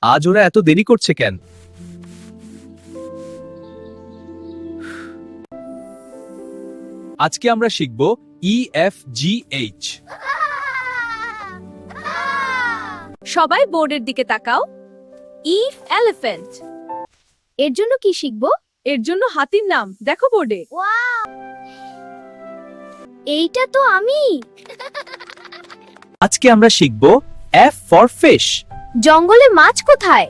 আজ ওরা এত দেরি করছে কেন? আজকে আমরা শিখব EFGH। সবাই বোর্ডের দিকে তাকাও। ই এলিফ্যান্ট। এর জন্য কি শিখবো? এর জন্য হাতির নাম দেখো বোর্ডে। এইটা তো আমি। আজকে আমরা শিখব F ফর ফিশ। জঙ্গলে মাছ কোথায়?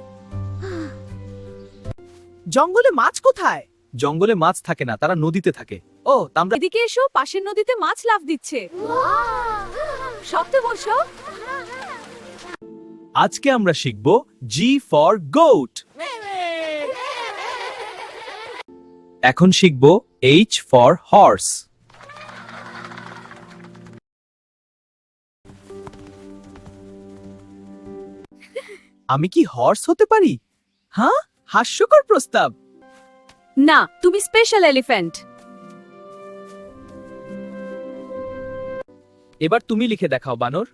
জঙ্গলে মাছ কোথায়? জঙ্গলে মাছ থাকে না, তারা নদীতে থাকে। ও, তা আমরা এদিকে এসো, পাশের নদীতে মাছ লাফ দিচ্ছে। শক্ত বসো। আজকে আমরা শিখব G ফর গোট। এখন শিখব H ফর হর্স। আমি কি হর্স হতে পারি? হ্যাঁ, হাস্যকর প্রস্তাব। না, তুমি স্পেশাল এলিফ্যান্ট। এবার তুমি লিখে দেখাও বানর।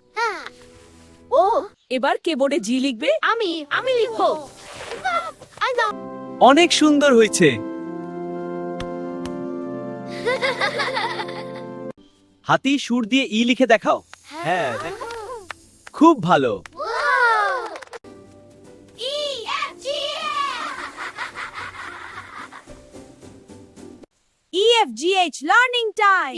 ও, এবার কে বোর্ডে জি লিখবে? আমি লিখবো। অনেক সুন্দর হয়েছে। হাতি সুর দিয়ে ই লিখে দেখাও। হ্যাঁ, খুব ভালো। EFGH learning time.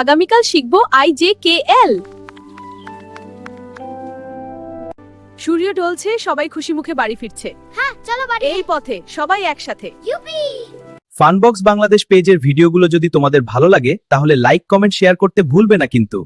আগামীকাল শিখবো IJKL। সূর্য ঢলছে, সবাই খুশি মুখে বাড়ি ফিরছে। হ্যাঁ, চলো বাড়ি। এই পথে সবাই একসাথে। ইউপি। ফানবক্স বাংলাদেশ পেজের ভিডিওগুলো যদি তোমাদের ভালো লাগে তাহলে লাইক, কমেন্ট, শেয়ার করতে ভুলবে না কিন্তু।